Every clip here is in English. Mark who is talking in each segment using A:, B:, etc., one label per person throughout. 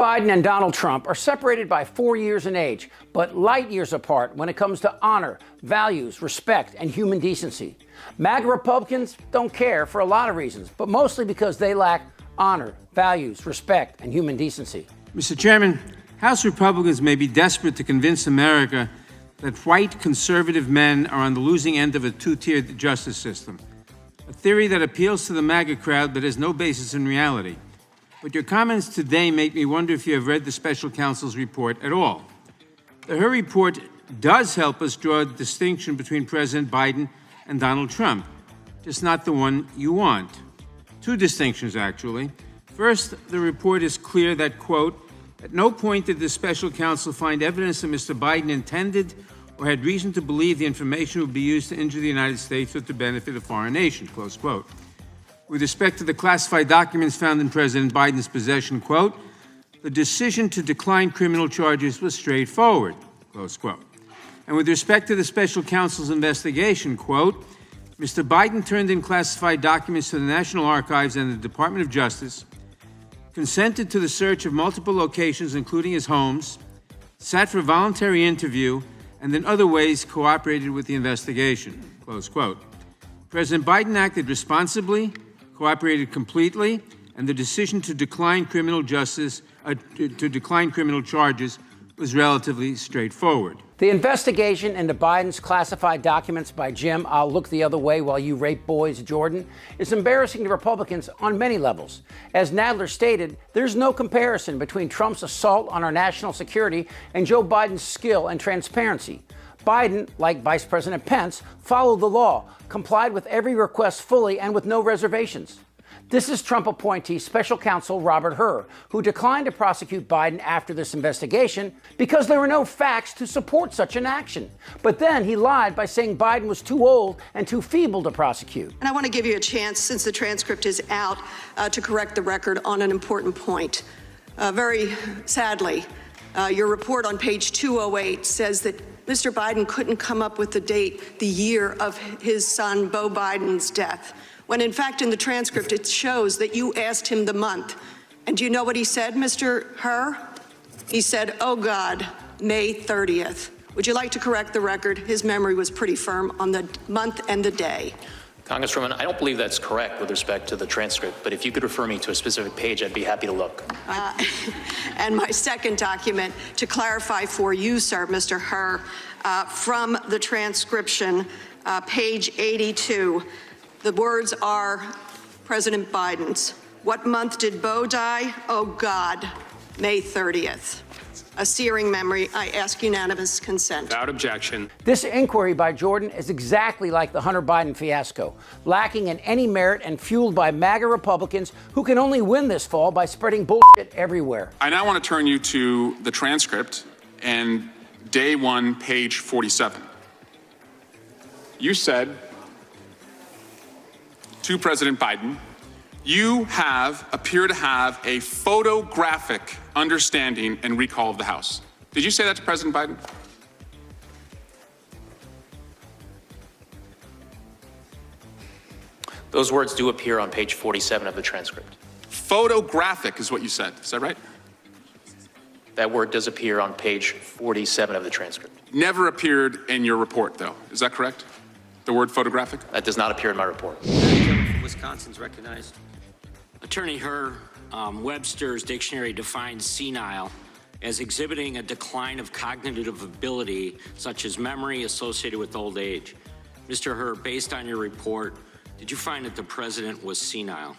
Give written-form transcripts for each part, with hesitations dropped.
A: Biden and Donald Trump are separated by 4 years in age, but light years apart when it comes to honor, values, respect, and human decency. MAGA Republicans don't care for a lot of reasons, but mostly because they lack honor, values, respect, and human decency.
B: Mr. Chairman, House Republicans may be desperate to convince America that white conservative men are on the losing end of a two-tiered justice system, a theory that appeals to the MAGA crowd but has no basis in reality. But your comments today make me wonder if you have read the special counsel's report at all. Her report does help us draw a distinction between President Biden and Donald Trump, just not the one you want. Two distinctions, actually. First, the report is clear that, quote, at no point did the special counsel find evidence that Mr. Biden intended or had reason to believe the information would be used to injure the United States or to benefit a foreign nation, close quote. With respect to the classified documents found in President Biden's possession, quote, the decision to decline criminal charges was straightforward, close quote. And with respect to the special counsel's investigation, quote, Mr. Biden turned in classified documents to the National Archives and the Department of Justice, consented to the search of multiple locations, including his homes, sat for voluntary interview, and in other ways cooperated with the investigation, close quote. President Biden acted responsibly, cooperated completely, and the decision to decline criminal charges was relatively straightforward.
A: The investigation into Biden's classified documents by Jim, I'll look the other way while you rape boys, Jordan, is embarrassing to Republicans on many levels. As Nadler stated, there's no comparison between Trump's assault on our national security and Joe Biden's skill and transparency. Biden, like Vice President Pence, followed the law, complied with every request fully and with no reservations. This is Trump appointee Special Counsel Robert Hur, who declined to prosecute Biden after this investigation because there were no facts to support such an action. But then he lied by saying Biden was too old and too feeble to prosecute.
C: And I want to give you a chance, since the transcript is out, to correct the record on an important point. Very sadly, your report on page 208 says that Mr. Biden couldn't come up with the date, the year of his son, Beau Biden's death, when in fact in the transcript it shows that you asked him the month. And do you know what he said, Mr. Hur? He said, oh God, May 30th. Would you like to correct the record? His memory was pretty firm on the month and the day.
D: Congresswoman, I don't believe that's correct with respect to the transcript, but if you could refer me to a specific page, I'd be happy to look.
C: And my second document, to clarify for you, sir, Mr. Hur, from the transcription, page 82, the words are President Biden's. What month did Beau die? Oh, God, May 30th. A searing memory. I ask unanimous consent.
E: Without objection.
A: This inquiry by Jordan is exactly like the Hunter Biden fiasco, lacking in any merit and fueled by MAGA Republicans who can only win this fall by spreading bullshit everywhere.
E: I now want to turn you to the transcript and day 1, page 47. You said to President Biden, you appear to have a photographic understanding and recall of the House. Did you say that to President Biden?
D: Those words do appear on page 47 of the transcript.
E: Photographic is what you said. Is that right?
D: That word does appear on page 47 of the transcript.
E: Never appeared in your report, though. Is that correct? The word photographic?
D: That does not appear in my report.
F: Wisconsin's recognized. Attorney Hur, Webster's dictionary defines senile as exhibiting a decline of cognitive ability, such as memory associated with old age. Mr. Hur, based on your report, did you find that the president was senile?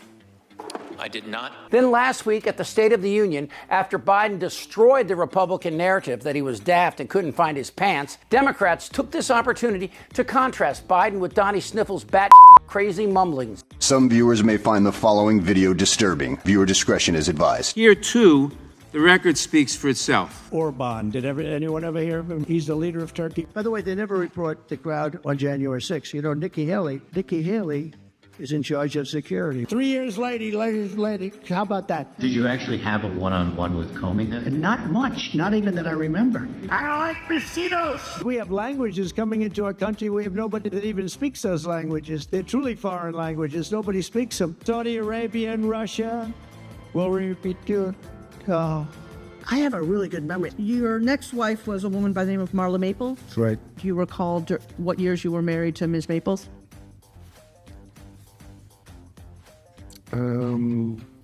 D: I did not.
A: Then last week at the State of the Union, after Biden destroyed the Republican narrative that he was daft and couldn't find his pants, Democrats took this opportunity to contrast Biden with Donnie Sniffel's bat crazy mumblings.
G: Some viewers may find the following video disturbing. Viewer discretion is advised.
B: Here, too, the record speaks for itself.
H: Orban, did anyone ever hear of him? He's the leader of Turkey. By the way, they never report the crowd on January 6th. You know, Nikki Haley is in charge of security. 3 years later, how about that?
I: Did you actually have a one-on-one with Comey then?
H: Not much, not even that I remember. I don't like besitos. We have languages coming into our country. We have nobody that even speaks those languages. They're truly foreign languages. Nobody speaks them. Saudi Arabia and Russia will repeat to I have a really good memory.
J: Your next wife was a woman by the name of Marla Maples.
H: That's right.
J: Do you recall what years you were married to Ms. Maples?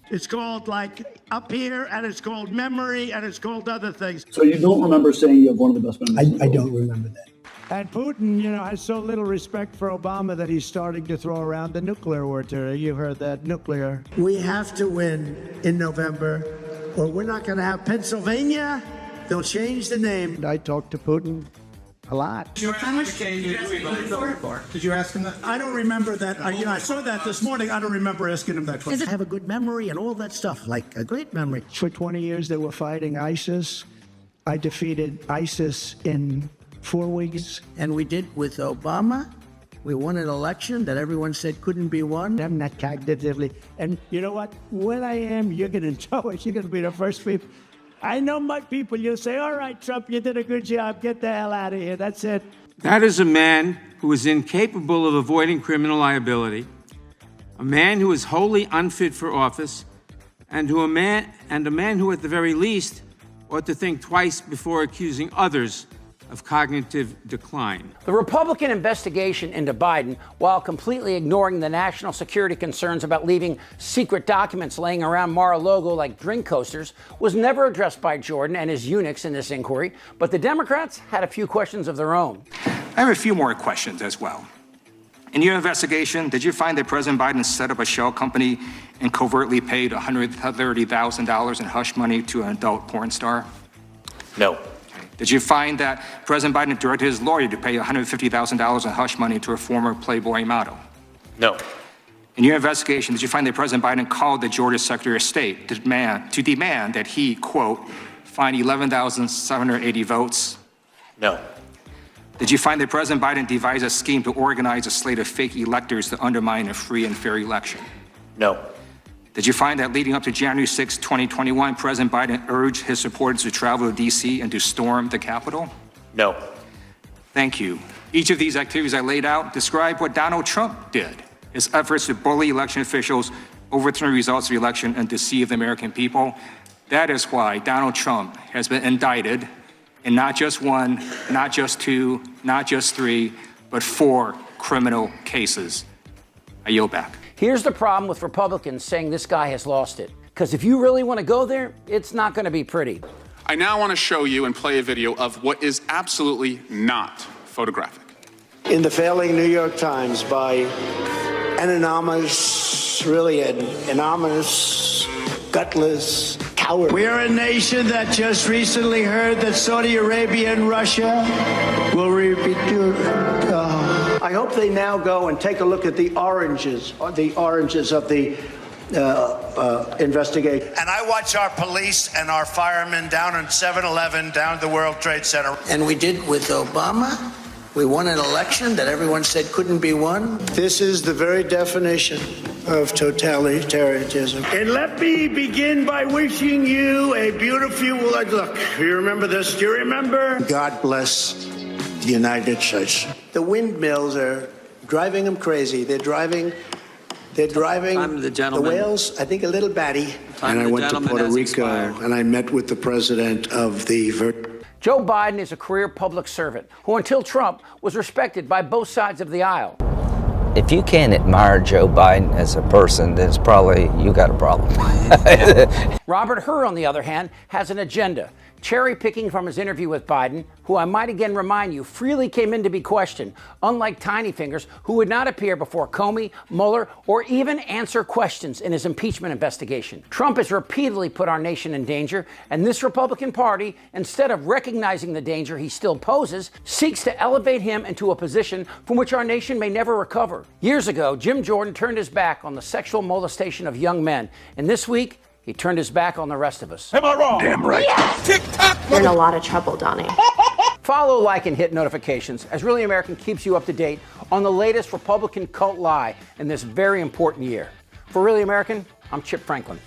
H: It's called like Up Here, and it's called Memory, and it's called other things.
K: So you don't remember saying you have one of the best memories?
L: I don't remember that.
H: And Putin, has so little respect for Obama that he's starting to throw around the nuclear word. You've heard that, nuclear. We have to win in November, or we're not going to have Pennsylvania. They'll change the name. I talked to Putin a lot.
L: Did you ask him that? I don't remember that. I saw that this morning. I don't remember asking him that question.
H: I have a good memory and all that stuff, like a great memory. For 20 years, they were fighting ISIS. I defeated ISIS in 4 weeks. And we did with Obama. We won an election that everyone said couldn't be won. I'm not cognitively. And you know what? When I am, you're going to know it. You're going to be the first people. I know my people. You'll say, all right, Trump, you did a good job. Get the hell out of here. That's it.
B: That is a man who is incapable of avoiding criminal liability, a man who is wholly unfit for office, and a man who, at the very least, ought to think twice before accusing others of cognitive decline.
A: The Republican investigation into Biden, while completely ignoring the national security concerns about leaving secret documents laying around Mar-a-Lago like drink coasters, was never addressed by Jordan and his eunuchs in this inquiry, but the Democrats had a few questions of their own.
M: I have a few more questions as well. In your investigation, did you find that President Biden set up a shell company and covertly paid $130,000 in hush money to an adult porn star?
D: No.
M: Did you find that President Biden directed his lawyer to pay $150,000 in hush money to a former Playboy model?
D: No.
M: In your investigation, did you find that President Biden called the Georgia Secretary of State to demand that he, quote, find 11,780 votes?
D: No.
M: Did you find that President Biden devised a scheme to organize a slate of fake electors to undermine a free and fair election?
D: No.
M: Did you find that leading up to January 6, 2021, President Biden urged his supporters to travel to D.C. and to storm the Capitol?
D: No.
M: Thank you. Each of these activities I laid out describe what Donald Trump did, his efforts to bully election officials, overturn results of the election, and deceive the American people. That is why Donald Trump has been indicted in not just one, not just two, not just three, but 4 criminal cases. I yield back.
A: Here's the problem with Republicans saying this guy has lost it. Because if you really want to go there, it's not going to be pretty.
E: I now want to show you and play a video of what is absolutely not photographic.
H: In the failing New York Times by an anonymous, gutless coward. We are a nation that just recently heard that Saudi Arabia and Russia will repeat. I hope they now go and take a look at the oranges of the investigation.
N: And I watch our police and our firemen down in 7-Eleven, down at the World Trade Center.
H: And we did with Obama. We won an election that everyone said couldn't be won. This is the very definition of totalitarianism. And let me begin by wishing you a beautiful look. You remember this? Do you remember? God bless the United States. The windmills are driving them crazy. They're driving the whales, I think, a little batty. And I went to Puerto Rico and I met with the president of the...
A: Joe Biden is a career public servant who, until Trump, was respected by both sides of the aisle.
O: If you can't admire Joe Biden as a person, then it's probably you got a problem.
A: Robert Hur, on the other hand, has an agenda, cherry-picking from his interview with Biden, who I might again remind you freely came in to be questioned, unlike Tiny Fingers, who would not appear before Comey, Mueller, or even answer questions in his impeachment investigation. Trump has repeatedly put our nation in danger, and this Republican Party, instead of recognizing the danger he still poses, seeks to elevate him into a position from which our nation may never recover. Years ago, Jim Jordan turned his back on the sexual molestation of young men, and this week, he turned his back on the rest of us.
K: Am I wrong? Damn right.
P: Yes.
K: Tick-tock.
P: You're in a lot of trouble, Donnie.
A: Follow, like, and hit notifications as Really American keeps you up to date on the latest Republican cult lie in this very important year. For Really American, I'm Chip Franklin.